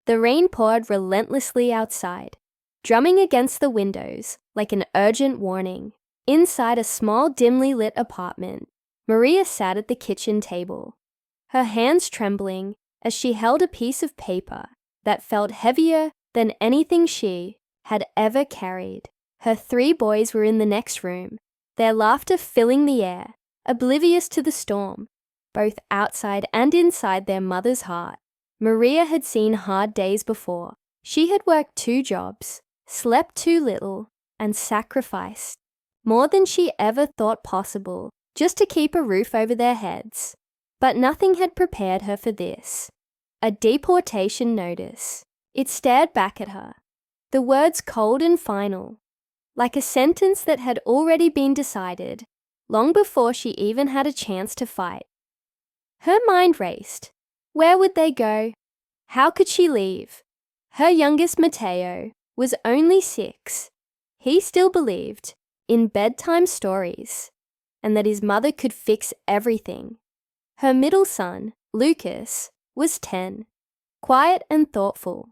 The rain poured relentlessly outside, drumming against the windows like an urgent warning. Inside a small, dimly lit apartment, Maria sat at the kitchen table, her hands trembling as she held a piece of paper that felt heavier than anything she had ever carried. Her 3 boys were in the next room, their laughter filling the air, oblivious to the storm, both outside and inside their mother's heart. Maria had seen hard days before. She had worked 2 jobs, slept too little, and sacrificed more than she ever thought possible just to keep a roof over their heads. But nothing had prepared her for this. A deportation notice. It stared back at her, the words cold and final, like a sentence that had already been decided long before she even had a chance to fight. Her mind raced. Where would they go? How could she leave? Her youngest, Mateo, was only 6. He still believed in bedtime stories and that his mother could fix everything. Her middle son, Lucas, was 10, quiet and thoughtful,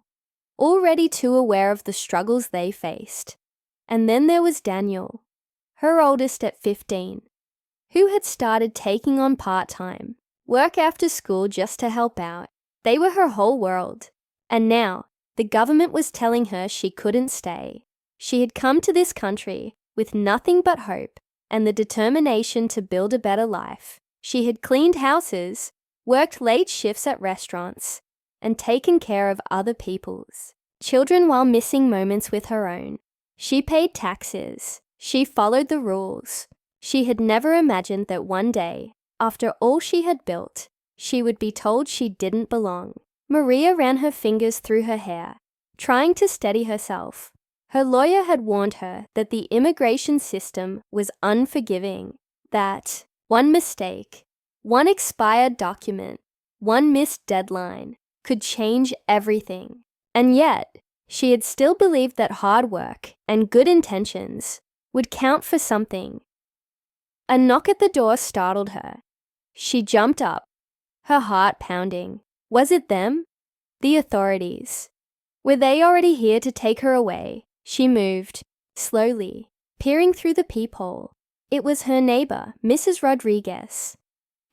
already too aware of the struggles they faced. And then there was Daniel, her oldest at 15, who had started taking on part-time work after school just to help out. They were her whole world. And now, the government was telling her she couldn't stay. She had come to this country with nothing but hope and the determination to build a better life. She had cleaned houses, worked late shifts at restaurants, and taken care of other people's children while missing moments with her own. She paid taxes. She followed the rules. She had never imagined that one day, after all she had built, she would be told she didn't belong. Maria ran her fingers through her hair, trying to steady herself. Her lawyer had warned her that the immigration system was unforgiving, that one mistake, one expired document, one missed deadline could change everything. And yet, she had still believed that hard work and good intentions would count for something. A knock at the door startled her. She jumped up, her heart pounding. Was it them? The authorities. Were they already here to take her away? She moved, slowly, peering through the peephole. It was her neighbor, Mrs. Rodriguez,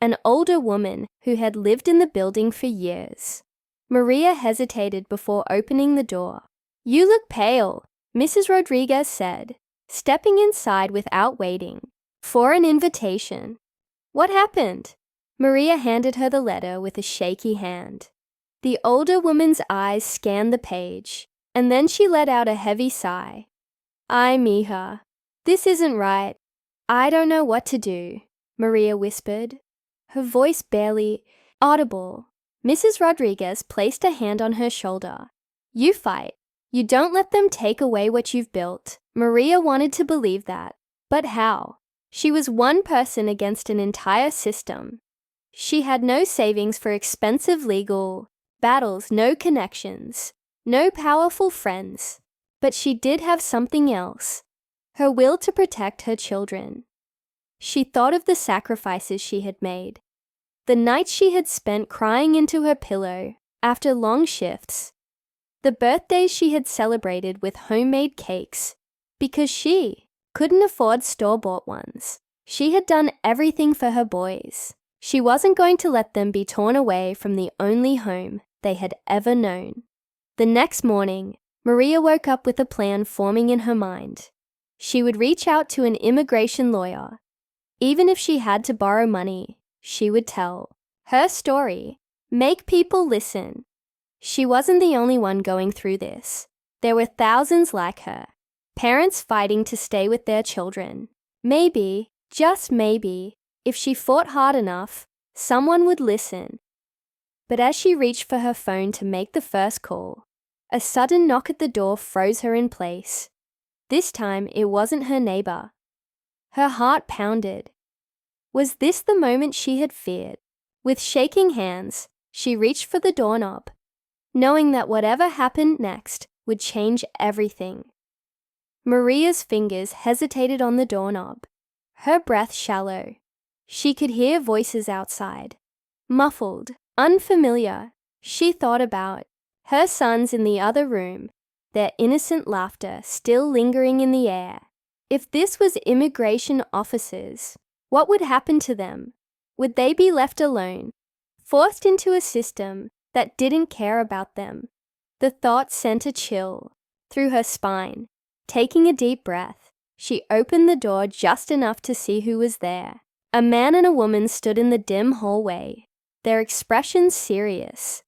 an older woman who had lived in the building for years. Maria hesitated before opening the door. "You look pale," Mrs. Rodriguez said, stepping inside without waiting for an invitation. "What happened?" Maria handed her the letter with a shaky hand. The older woman's eyes scanned the page, and then she let out a heavy sigh. "Ay, mija, this isn't right. I don't know what to do," Maria whispered, her voice barely audible. Mrs. Rodriguez placed a hand on her shoulder. "You fight. You don't let them take away what you've built." Maria wanted to believe that, but how? She was one person against an entire system. She had no savings for expensive legal battles, no connections, no powerful friends. But she did have something else, her will to protect her children. She thought of the sacrifices she had made, the nights she had spent crying into her pillow after long shifts, the birthdays she had celebrated with homemade cakes because she couldn't afford store-bought ones. She had done everything for her boys. She wasn't going to let them be torn away from the only home they had ever known. The next morning, Maria woke up with a plan forming in her mind. She would reach out to an immigration lawyer. Even if she had to borrow money, she would tell her story, make people listen. She wasn't the only one going through this. There were thousands like her, parents fighting to stay with their children. Maybe, just maybe, if she fought hard enough, someone would listen. But as she reached for her phone to make the first call, a sudden knock at the door froze her in place. This time, it wasn't her neighbor. Her heart pounded. Was this the moment she had feared? With shaking hands, she reached for the doorknob, knowing that whatever happened next would change everything. Maria's fingers hesitated on the doorknob, her breath shallow. She could hear voices outside, muffled, unfamiliar. She thought about Her sons in the other room, their innocent laughter still lingering in the air. If this was immigration officers, what would happen to them? Would they be left alone, forced into a system that didn't care about them? The thought sent a chill through her spine. Taking a deep breath, she opened the door just enough to see who was there. A man and a woman stood in the dim hallway, their expressions serious.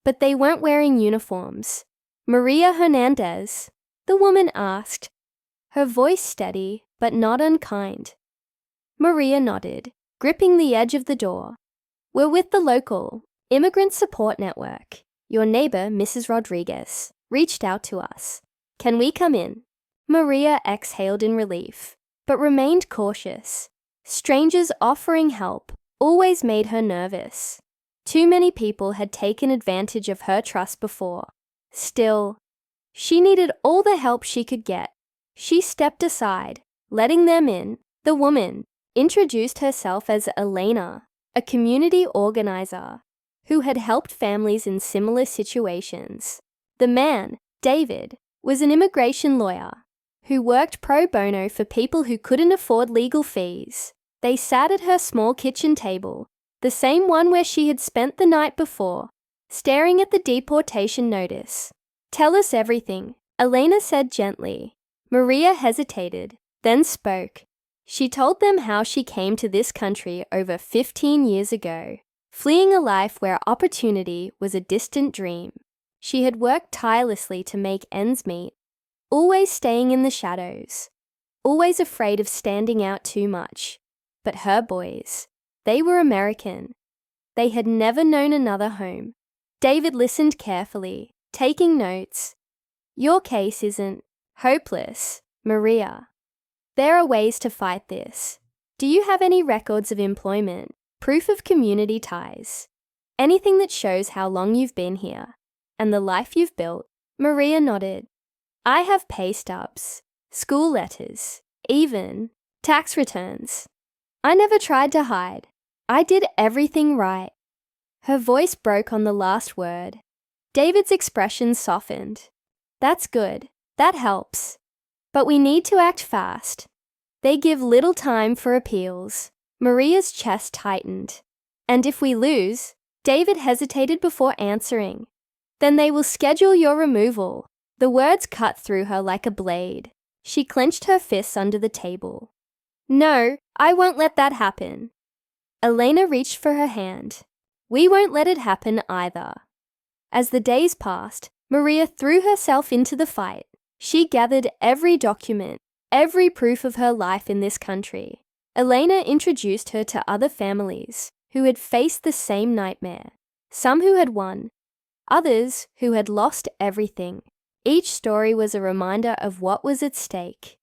But they weren't wearing uniforms. "Maria Hernandez?" the woman asked, her voice steady but not unkind. Maria nodded, gripping the edge of the door. "We're with the local immigrant support network. Your neighbor, Mrs. Rodriguez, reached out to us. Can we come in?" Maria exhaled in relief, but remained cautious. Strangers offering help always made her nervous. Too many people had taken advantage of her trust before. Still, she needed all the help she could get. She stepped aside, letting them in. The woman introduced herself as Elena, a community organizer who had helped families in similar situations. The man, David, was an immigration lawyer who worked pro bono for people who couldn't afford legal fees. They sat at her small kitchen table, the same one where she had spent the night before, staring at the deportation notice. "Tell us everything," Elena said gently. Maria hesitated, then spoke. She told them how she came to this country over 15 years ago, fleeing a life where opportunity was a distant dream. She had worked tirelessly to make ends meet, always staying in the shadows, always afraid of standing out too much. But her boys, they were American. They had never known another home. David listened carefully, taking notes. "Your case isn't hopeless, Maria. There are ways to fight this. Do you have any records of employment, proof of community ties? Anything that shows how long you've been here and the life you've built?" Maria nodded. "I have pay stubs, school letters, even tax returns. I never tried to hide. I did everything right." Her voice broke on the last word. David's expression softened. "That's good. That helps. But we need to act fast. They give little time for appeals." Maria's chest tightened. "And if we lose?" David hesitated before answering. "Then they will schedule your removal." The words cut through her like a blade. She clenched her fists under the table. "No, I won't let that happen." Elena reached for her hand. "We won't let it happen either." As the days passed, Maria threw herself into the fight. She gathered every document, every proof of her life in this country. Elena introduced her to other families who had faced the same nightmare, some who had won, others who had lost everything. Each story was a reminder of what was at stake.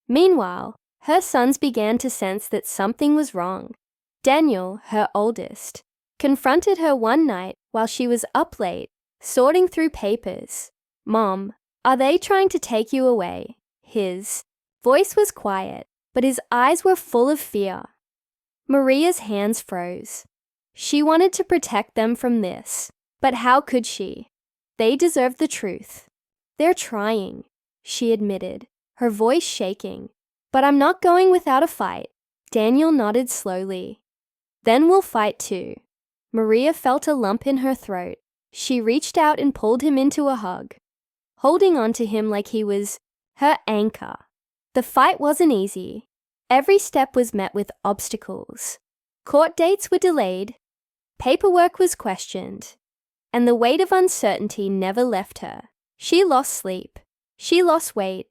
Meanwhile, her sons began to sense that something was wrong. Daniel, her oldest, confronted her one night while she was up late, sorting through papers. "Mom, are they trying to take you away?" His voice was quiet, but his eyes were full of fear. Maria's hands froze. She wanted to protect them from this, but how could she? They deserved the truth. "They're trying," she admitted, her voice shaking. "But I'm not going without a fight." Daniel nodded slowly. "Then we'll fight too." Maria felt a lump in her throat. She reached out and pulled him into a hug, holding on to him like he was her anchor. The fight wasn't easy. Every step was met with obstacles. Court dates were delayed, paperwork was questioned, and the weight of uncertainty never left her. She lost sleep, she lost weight,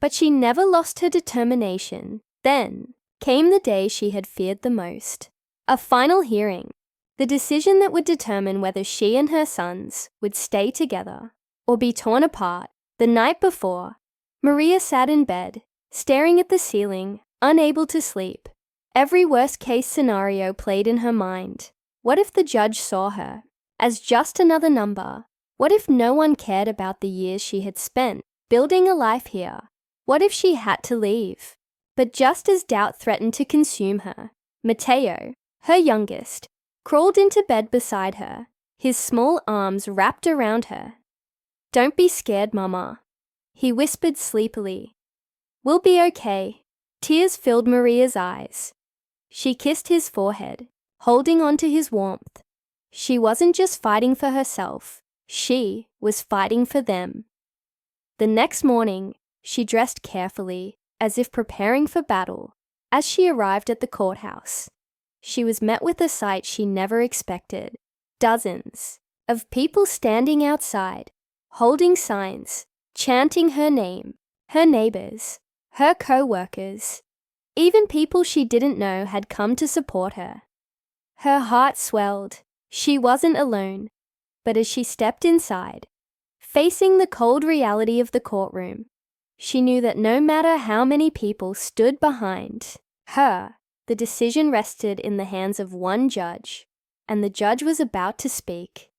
but she never lost her determination. Then came the day she had feared the most. A final hearing, the decision that would determine whether she and her sons would stay together or be torn apart. The night before, Maria sat in bed, staring at the ceiling, unable to sleep. Every worst-case scenario played in her mind. What if the judge saw her as just another number? What if no one cared about the years she had spent building a life here? What if she had to leave? But just as doubt threatened to consume her, Mateo, her youngest, crawled into bed beside her. his small arms wrapped around her. "Don't be scared, Mama," he whispered sleepily. "We'll be okay." Tears filled Maria's eyes. She kissed his forehead, holding on to his warmth. She wasn't just fighting for herself, she was fighting for them. The next morning, she dressed carefully, as if preparing for battle. As she arrived at the courthouse, she was met with a sight she never expected. Dozens of people standing outside, holding signs, chanting her name, her neighbors, her co-workers. Even people she didn't know had come to support her. Her heart swelled. She wasn't alone. But as she stepped inside, facing the cold reality of the courtroom, she knew that no matter how many people stood behind her, the decision rested in the hands of one judge, and the judge was about to speak.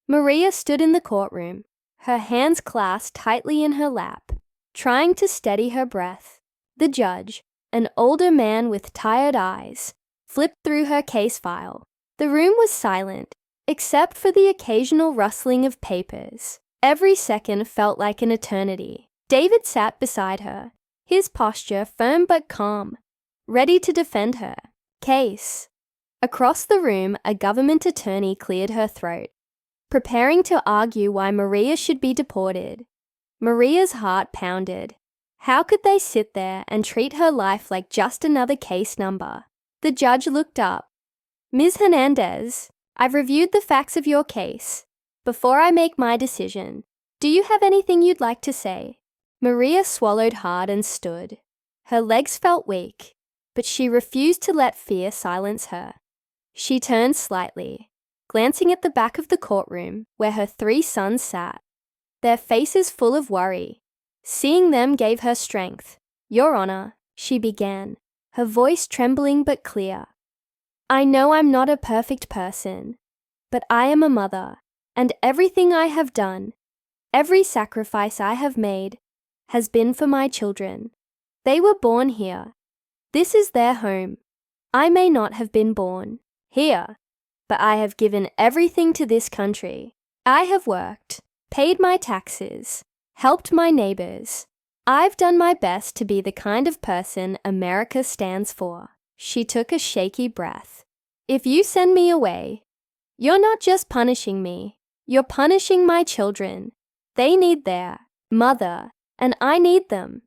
Maria stood in the courtroom, her hands clasped tightly in her lap, trying to steady her breath. The judge, an older man with tired eyes, flipped through her case file. The room was silent, except for the occasional rustling of papers. Every second felt like an eternity. David sat beside her, his posture firm but calm, ready to defend her case. Across the room, a government attorney cleared her throat, preparing to argue why Maria should be deported. Maria's heart pounded. How could they sit there and treat her life like just another case number? The judge looked up. "Ms. Hernandez, I've reviewed the facts of your case. Before I make my decision, do you have anything you'd like to say?" Maria swallowed hard and stood. Her legs felt weak, but she refused to let fear silence her. She turned slightly, glancing at the back of the courtroom where her 3 sons sat, their faces full of worry. Seeing them gave her strength. "Your Honor," she began, her voice trembling but clear. "I know I'm not a perfect person, but I am a mother, and everything I have done, every sacrifice I have made, has been for my children. They were born here. This is their home. I may not have been born here, but I have given everything to this country. I have worked, paid my taxes, helped my neighbors. I've done my best to be the kind of person America stands for." She took a shaky breath. "If you send me away, you're not just punishing me, you're punishing my children. They need their mother, and I need them.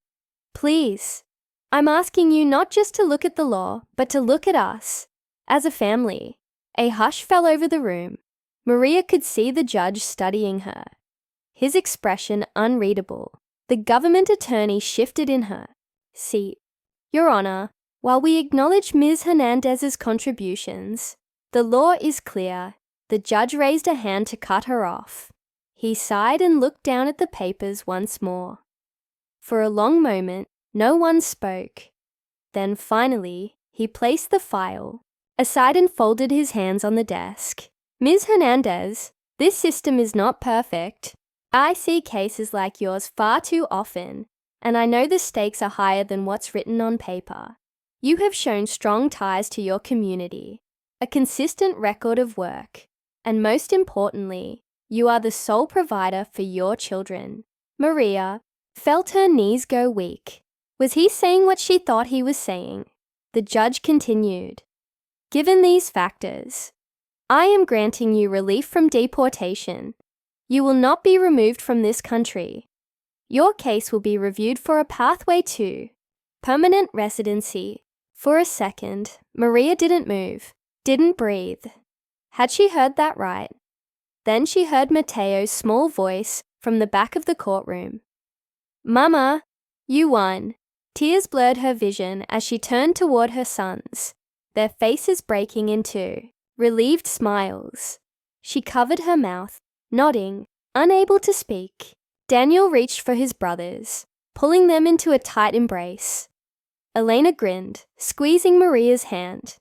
Please, I'm asking you not just to look at the law, but to look at us as a family." A hush fell over the room. Maria could see the judge studying her, his expression unreadable. The government attorney shifted in her seat. "Your Honor, while we acknowledge Ms. Hernandez's contributions, the law is clear." The judge raised a hand to cut her off. He sighed and looked down at the papers once more. For a long moment, no one spoke. Then finally, he placed the file aside and folded his hands on the desk. "Ms. Hernandez, this system is not perfect. I see cases like yours far too often, and I know the stakes are higher than what's written on paper. You have shown strong ties to your community, a consistent record of work, and most importantly, you are the sole provider for your children." Maria felt her knees go weak. Was he saying what she thought he was saying? The judge continued. "Given these factors, I am granting you relief from deportation. You will not be removed from this country. Your case will be reviewed for a pathway to permanent residency." For a second, Maria didn't move, didn't breathe. Had she heard that right? Then she heard Mateo's small voice from the back of the courtroom. "Mama, you won." Tears blurred her vision as she turned toward her sons, their faces breaking into relieved smiles. She covered her mouth, nodding, unable to speak. Daniel reached for his brothers, pulling them into a tight embrace. Elena grinned, squeezing Maria's hand.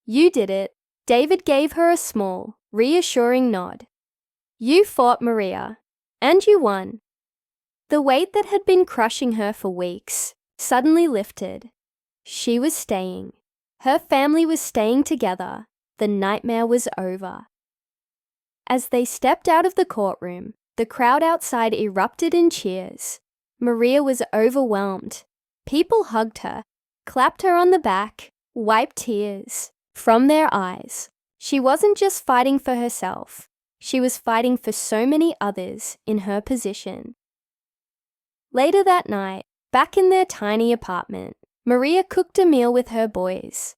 "You did it." David gave her a small, reassuring nod. "You fought, Maria, and you won." The weight that had been crushing her for weeks suddenly lifted. She was staying. Her family was staying together. The nightmare was over. As they stepped out of the courtroom, the crowd outside erupted in cheers. Maria was overwhelmed. People hugged her, clapped her on the back, wiped tears from their eyes. She wasn't just fighting for herself. She was fighting for so many others in her position. Later that night, back in their tiny apartment, Maria cooked a meal with her boys.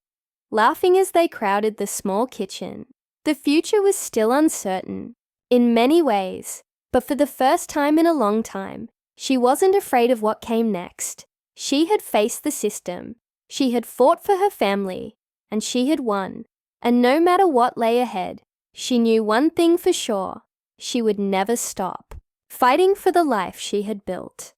Laughing as they crowded the small kitchen, the future was still uncertain in many ways, but for the first time in a long time, she wasn't afraid of what came next. She had faced the system, she had fought for her family, and she had won. And no matter what lay ahead, she knew one thing for sure: she would never stop, fighting for the life she had built.